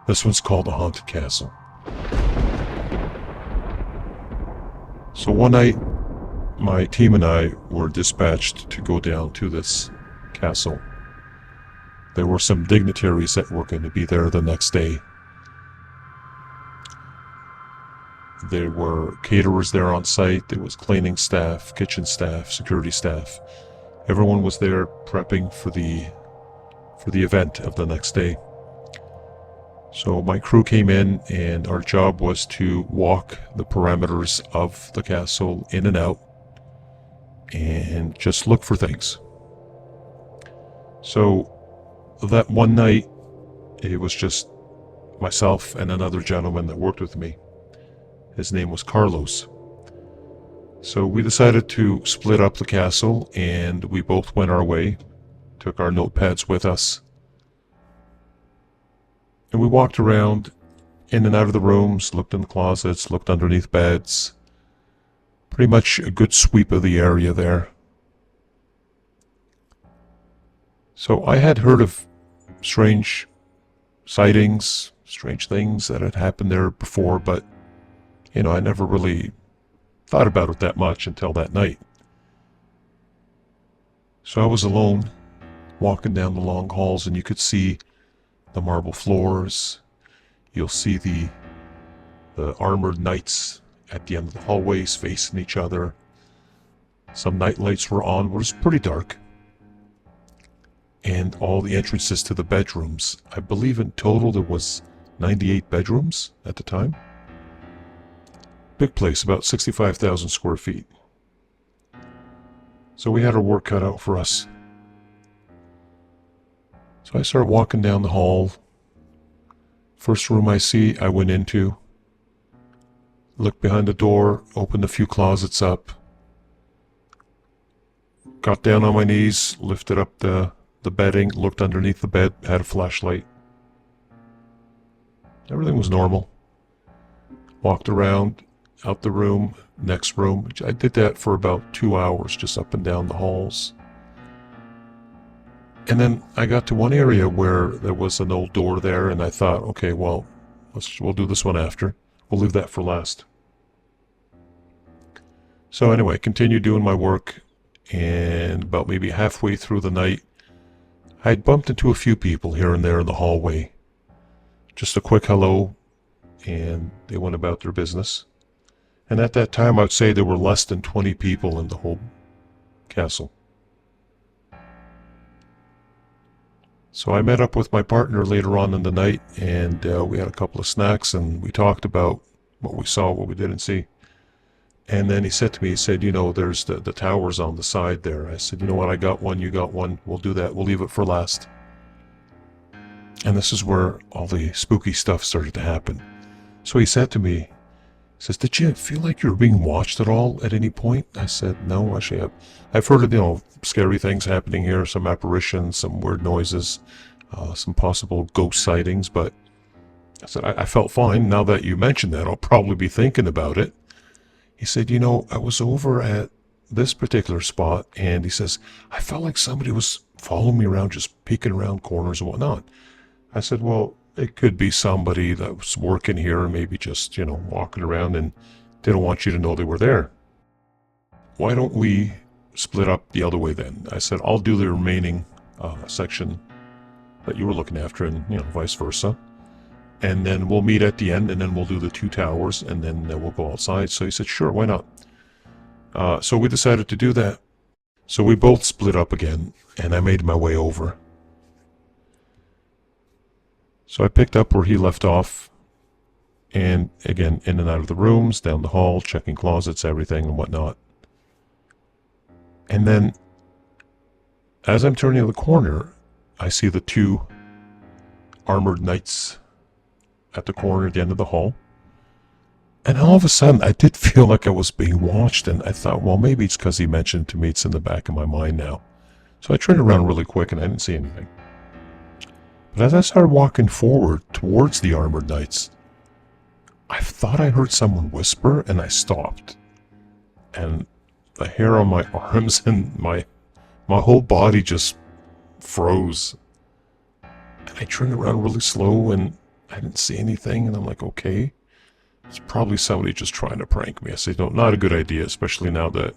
This one's called the Haunted Castle. So one night, my team and I were dispatched to go down to this castle. There were some dignitaries that were going to be there the next day. There were caterers there on site, there was cleaning staff, kitchen staff, security staff. Everyone was there prepping for the event of the next day. So my crew came in, and our job was to walk the perimeters of the castle in and out and just look for things. So that one night, it was just myself and another gentleman that worked with me. His name was Carlos. So we decided to split up the castle, and we both went our way, took our notepads with us, and we walked around in and out of the rooms, looked in the closets, looked underneath beds. Pretty much a good sweep of the area there. So I had heard of strange sightings, strange things that had happened there before, but I never really thought about it that much until that night. So I was alone, walking down the long halls, and you could see the marble floors. You'll see the armored knights at the end of the hallways facing each other. Some night lights were on, but it was pretty dark. And all the entrances to the bedrooms. I believe in total there was 98 bedrooms at the time. Big place, about 65,000 square feet. So we had our work cut out for us. So I started walking down the hall. First room I went into. Looked behind the door, opened a few closets up. Got down on my knees, lifted up the bedding, looked underneath the bed, had a flashlight. Everything was normal. Walked around, out the room, next room. I did that for about 2 hours, just up and down the halls. And then I got to one area where there was an old door there, and I thought, okay, well, we'll do this one after. We'll leave that for last. So anyway, continued doing my work, and about maybe halfway through the night, I had bumped into a few people here and there in the hallway. Just a quick hello, and they went about their business. And at that time, I'd say there were less than 20 people in the whole castle. So I met up with my partner later on in the night, and we had a couple of snacks, and we talked about what we saw, what we didn't see. And then he said to me, he said, there's the towers on the side there. I said, you know what, I got one, you got one, we'll do that, we'll leave it for last. And this is where all the spooky stuff started to happen. So he said to me, he says, did you feel like you were being watched at all at any point? I said, no, actually, I've heard of, scary things happening here, some apparitions, some weird noises, some possible ghost sightings, but I said, I felt fine. Now that you mentioned that, I'll probably be thinking about it. He said, I was over at this particular spot, and he says, I felt like somebody was following me around, just peeking around corners and whatnot. I said, well, it could be somebody that was working here, maybe just, walking around, and they don't want you to know they were there. Why don't we split up the other way then? I said, I'll do the remaining section that you were looking after, and, vice versa. And then we'll meet at the end, and then we'll do the 2 towers, and then we'll go outside. So he said, sure, why not? So we decided to do that. So we both split up again, and I made my way over. So I picked up where he left off, and again, in and out of the rooms, down the hall, checking closets, everything and whatnot. And then, as I'm turning the corner, I see the 2 armored knights at the corner at the end of the hall. And all of a sudden, I did feel like I was being watched, and I thought, well, maybe it's because he mentioned to me, it's in the back of my mind now. So I turned around really quick, and I didn't see anything. But as I started walking forward towards the armored knights, I thought I heard someone whisper, and I stopped. And the hair on my arms and my whole body just froze. And I turned around really slow, and I didn't see anything, and I'm like, okay, it's probably somebody just trying to prank me. I said, no, not a good idea, especially now that,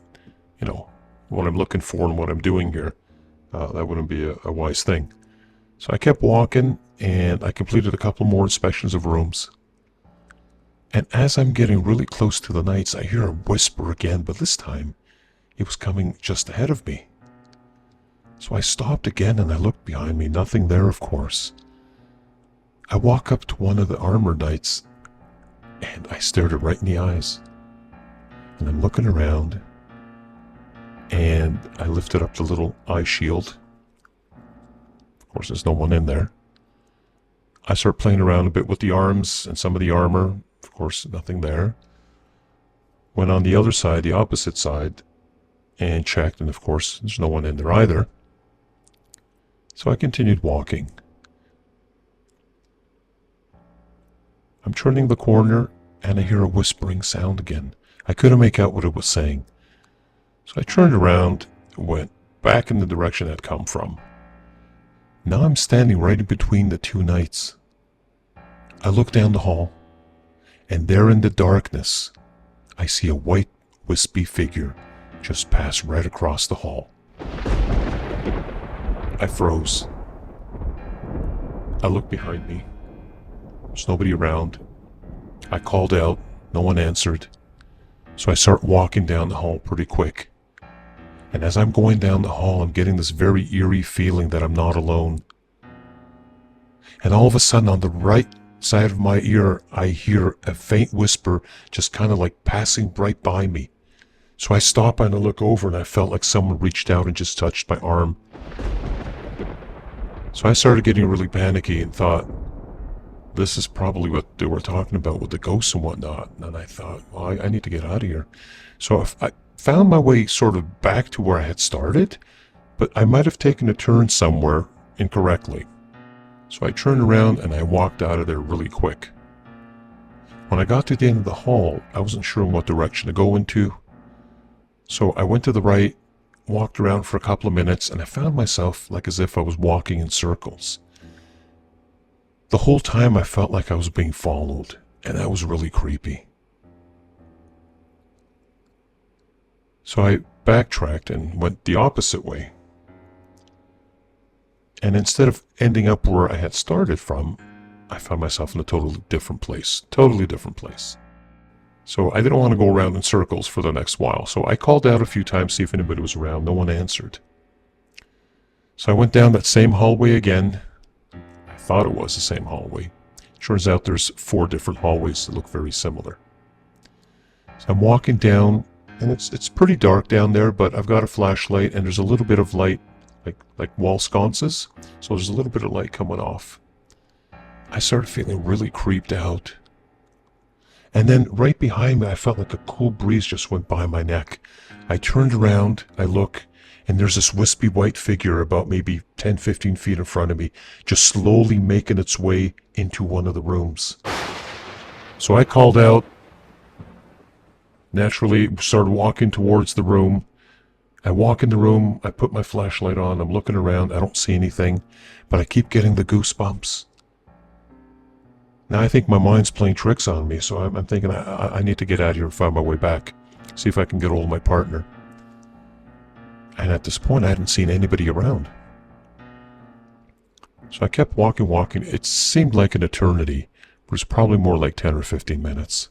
you know, what I'm looking for and what I'm doing here. That wouldn't be a wise thing. So I kept walking, and I completed a couple more inspections of rooms. And as I'm getting really close to the nights, I hear a whisper again, but this time it was coming just ahead of me. So I stopped again and I looked behind me, nothing there, of course. I walk up to one of the armored knights and I stared her right in the eyes. And I'm looking around and I lifted up the little eye shield. Of course, there's no one in there. I start playing around a bit with the arms and some of the armor. Of course, nothing there. Went on the other side, the opposite side, and checked, and of course, there's no one in there either. So I continued walking. I'm turning the corner, and I hear a whispering sound again. I couldn't make out what it was saying. So I turned around and went back in the direction I'd come from. Now I'm standing right in between the two knights. I look down the hall, and there in the darkness, I see a white, wispy figure just pass right across the hall. I froze. I looked behind me. There's nobody around. I called out. No one answered. So I start walking down the hall pretty quick. And as I'm going down the hall, I'm getting this very eerie feeling that I'm not alone. And all of a sudden, on the right side of my ear, I hear a faint whisper just kind of like passing right by me. So I stop and I look over and I felt like someone reached out and just touched my arm. So I started getting really panicky and thought, this is probably what they were talking about with the ghosts and whatnot. And I thought, well, I need to get out of here. So I found my way sort of back to where I had started, but I might have taken a turn somewhere incorrectly. So I turned around and I walked out of there really quick. When I got to the end of the hall, I wasn't sure in what direction to go into. So I went to the right, walked around for a couple of minutes, and I found myself like as if I was walking in circles. The whole time I felt like I was being followed, and that was really creepy. So I backtracked and went the opposite way. And instead of ending up where I had started from, I found myself in a totally different place. So I didn't want to go around in circles for the next while. So I called out a few times, see if anybody was around. No one answered. So I went down that same hallway again. I thought it was the same hallway. Turns out there's 4 different hallways that look very similar. So I'm walking down, and it's pretty dark down there, but I've got a flashlight, and there's a little bit of light, like wall sconces. So there's a little bit of light coming off. I started feeling really creeped out. And then right behind me, I felt like a cool breeze just went by my neck. I turned around, I look, and there's this wispy white figure about maybe 10, 15 feet in front of me, just slowly making its way into one of the rooms. So I called out, naturally started walking towards the room. I walk in the room, I put my flashlight on, I'm looking around, I don't see anything, but I keep getting the goosebumps. Now I think my mind's playing tricks on me, so I'm thinking I need to get out of here and find my way back. See if I can get hold of my partner. And at this point I hadn't seen anybody around. So I kept walking. It seemed like an eternity, but it was probably more like 10 or 15 minutes.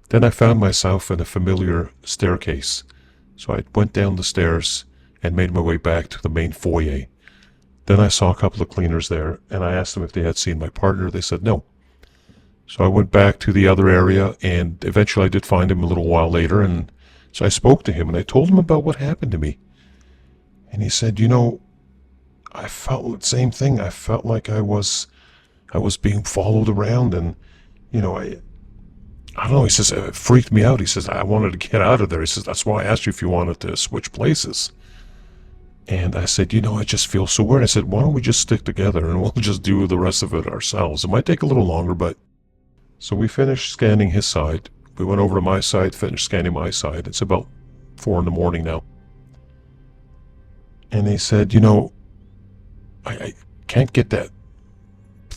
Then I found myself in a familiar staircase. So I went down the stairs and made my way back to the main foyer. Then I saw a couple of cleaners there, and I asked them if they had seen my partner. They said no. So I went back to the other area, and eventually I did find him a little while later, and so I spoke to him, and I told him about what happened to me. And he said, I felt the same thing. I felt like I was being followed around, and, I don't know, he says, it freaked me out. He says, I wanted to get out of there. He says, that's why I asked you if you wanted to switch places. And I said, I just feel so weird. I said, why don't we just stick together and we'll just do the rest of it ourselves. It might take a little longer, but... So we finished scanning his side. We went over to my side, finished scanning my side. It's about 4 in the morning now. And he said, I can't get that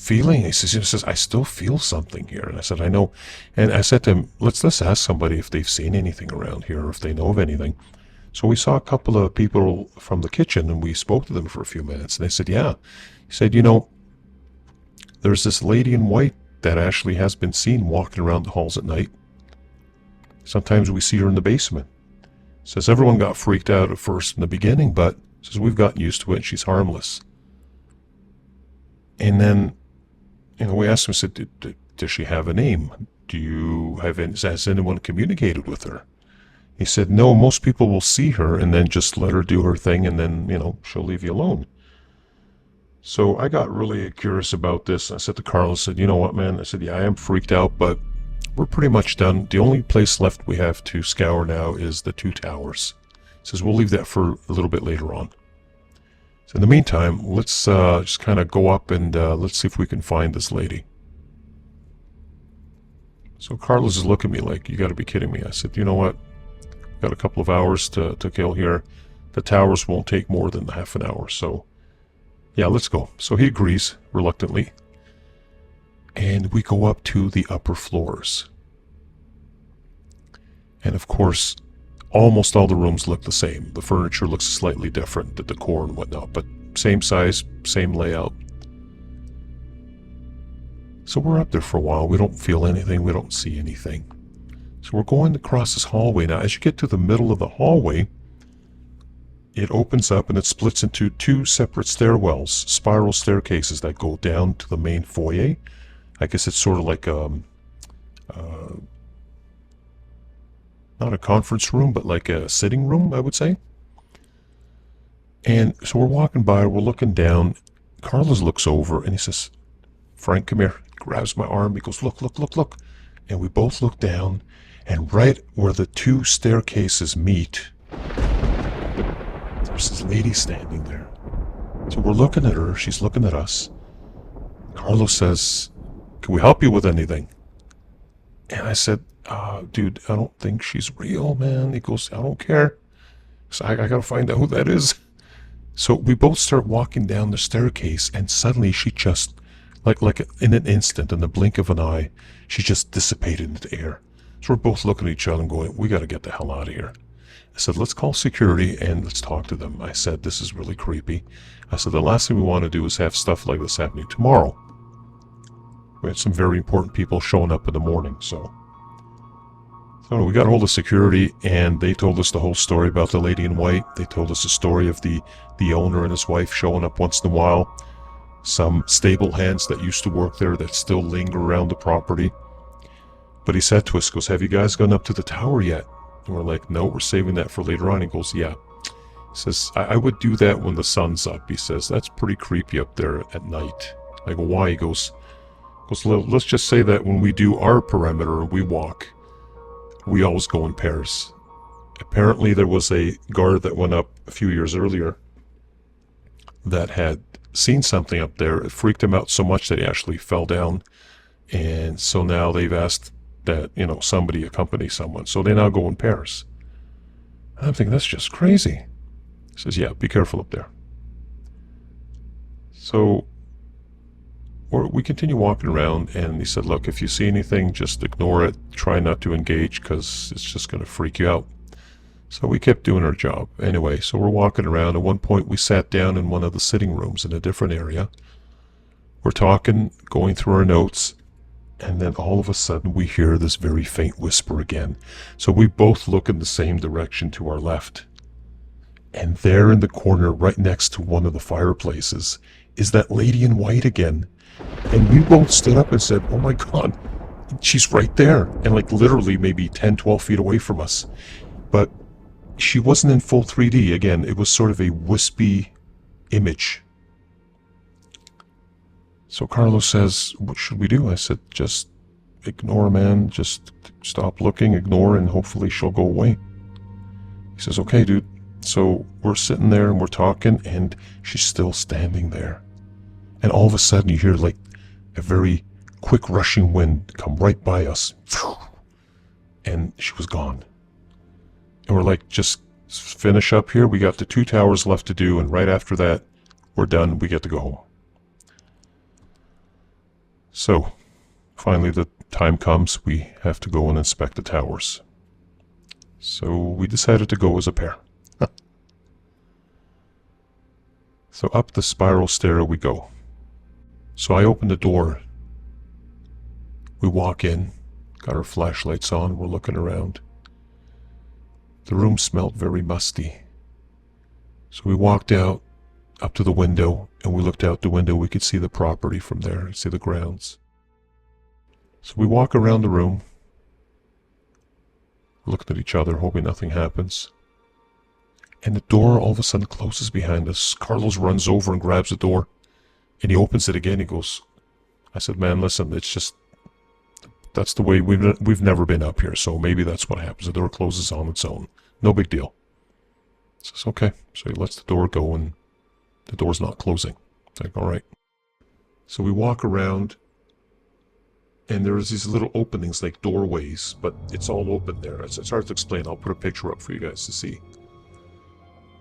feeling. He says, I still feel something here. And I said, I know. And I said to him, let's ask somebody if they've seen anything around here or if they know of anything. So we saw a couple of people from the kitchen and we spoke to them for a few minutes. And they said, yeah. He said, there's this lady in white that actually has been seen walking around the halls at night. Sometimes we see her in the basement. Says everyone got freaked out at first in the beginning, but says we've gotten used to it and she's harmless. And then, we asked him, said, does she have a name? Has anyone communicated with her? He said, no, most people will see her and then just let her do her thing and then, she'll leave you alone. So I got really curious about this. I said to Carl, I said, you know what, man? I said, yeah, I am freaked out, but we're pretty much done. The only place left we have to scour now is the 2 towers. He says, we'll leave that for a little bit later on. So in the meantime, let's just kind of go up and let's see if we can find this lady. So Carlos is looking at me like, you got to be kidding me. I said, you know what? Got a couple of hours to kill here. The towers won't take more than half an hour, so yeah, let's go. So he agrees, reluctantly. And we go up to the upper floors. And of course, almost all the rooms look the same. The furniture looks slightly different, the decor and whatnot, but same size, same layout. So we're up there for a while. We don't feel anything. We don't see anything. So we're going across this hallway. Now, as you get to the middle of the hallway, it opens up and it splits into 2 separate stairwells, spiral staircases that go down to the main foyer. I guess it's sort of like not a conference room, but like a sitting room, I would say. And so we're walking by, we're looking down. Carlos looks over and he says, Frank, come here. He grabs my arm. He goes, look, look, look, look. And we both look down, and right where the 2 staircases meet, there's this lady standing there. So we're looking at her, she's looking at us. Carlos says, can we help you with anything? And I said, dude, I don't think she's real, man. He goes, I don't care. So I gotta find out who that is. So we both start walking down the staircase, and suddenly she just, like in an instant, in the blink of an eye, she just dissipated into the air. So we're both looking at each other and going, we gotta get the hell out of here. I said, let's call security and let's talk to them. I said, this is really creepy. I said, the last thing we want to do is have stuff like this happening tomorrow. We had some very important people showing up in the morning, so we got a hold of security, and they told us the whole story about the lady in white. They told us the story of the owner and his wife showing up once in a while. Some stable hands that used to work there that still linger around the property. But he said to us, goes, have you guys gone up to the tower yet? And we're like, no, we're saving that for later on. He goes, yeah. He says, I would do that when the sun's up. He says, that's pretty creepy up there at night. I go, why? He goes, let's just say that when we do our perimeter and we walk, we always go in pairs. Apparently there was a guard that went up a few years earlier that had seen something up there. It freaked him out so much that he actually fell down. And so now they've asked that, somebody accompany someone. So they now go in pairs. And I'm thinking, that's just crazy. He says, yeah, be careful up there. So we continue walking around, and he said, look, if you see anything, just ignore it. Try not to engage, because it's just going to freak you out. So we kept doing our job. Anyway, so we're walking around. At one point, we sat down in one of the sitting rooms in a different area. We're talking, going through our notes, and then all of a sudden we hear this very faint whisper again. So we both look in the same direction to our left. And there in the corner, right next to one of the fireplaces, is that lady in white again. And we both stood up and said, oh my God, she's right there. And like literally maybe 10, 12 feet away from us. But she wasn't in full 3D. Again, it was sort of a wispy image. So Carlos says, what should we do? I said, just ignore, man. Just stop looking, ignore, and hopefully she'll go away. He says, okay, dude. So we're sitting there and we're talking, and she's still standing there. And all of a sudden you hear like a very quick rushing wind come right by us. And she was gone. And we're like, just finish up here. We got the 2 towers left to do, and right after that, we're done. We get to go home. So, finally the time comes, we have to go and inspect the towers. So we decided to go as a pair. So up the spiral stair we go. So I open the door. We walk in, got our flashlights on, we're looking around. The room smelled very musty. So we walked out, up to the window, and we looked out the window. We could see the property from there, see the grounds. So we walk around the room, looking at each other, hoping nothing happens. And the door all of a sudden closes behind us. Carlos runs over and grabs the door, and he opens it again. He goes, I said, man, listen, it's just, that's the way we've never been up here, so maybe that's what happens. The door closes on its own. No big deal. He says, okay. So he lets the door go, and the door's not closing. It's like, all right. So we walk around, and there's these little openings like doorways, but it's all open there. It's hard to explain. I'll put a picture up for you guys to see.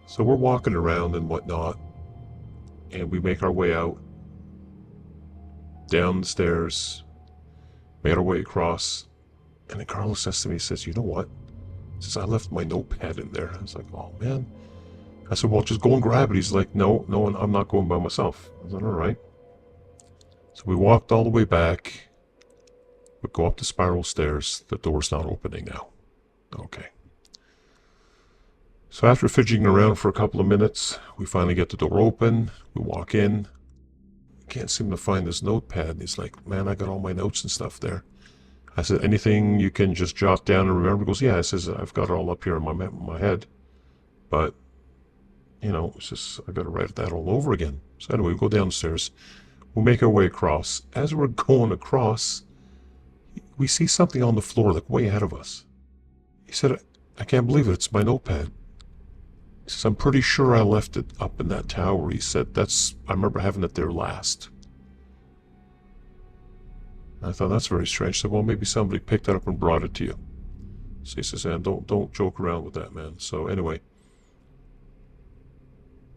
So we're walking around and whatnot, and we make our way out, down the stairs, made our way across, and then Carlos says to me, he says, you know what? He says, I left my notepad in there. I was like, oh man. I said, well, just go and grab it. He's like, no, I'm not going by myself. I was like, all right. So we walked all the way back. We go up the spiral stairs. The door's not opening now. Okay. So after fidgeting around for a couple of minutes, we finally get the door open. We walk in. Can't seem to find this notepad. And he's like, man, I got all my notes and stuff there. I said, anything you can just jot down and remember? He goes, yeah. I says, I've got it all up here in my head. But, you know, it's just, I got to write that all over again. So anyway, we go downstairs. We make our way across. As we're going across, we see something on the floor, like way ahead of us. He said, I can't believe it. It's my notepad. He says, I'm pretty sure I left it up in that tower. He said, I remember having it there last. I thought, that's very strange. I said, well, maybe somebody picked it up and brought it to you. So he says, man, don't joke around with that, man. So anyway,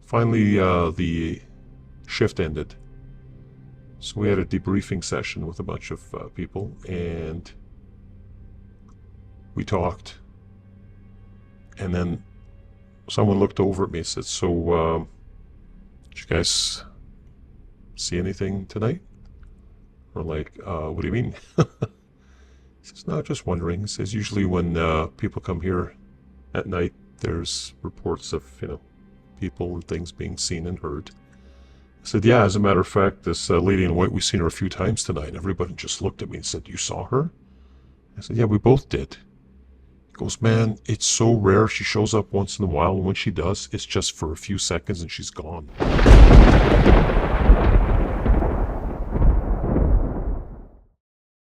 finally the shift ended. So we had a debriefing session with a bunch of people, and we talked. And then someone looked over at me and said, so did you guys see anything tonight? We're like, what do you mean? He says, no, just wondering. He says, usually when people come here at night, there's reports of, people and things being seen and heard. I said, yeah, as a matter of fact, this lady in white, we've seen her a few times tonight. Everybody just looked at me and said, you saw her? I said, yeah, we both did. He goes, man, it's so rare. She shows up once in a while, and when she does, it's just for a few seconds and she's gone.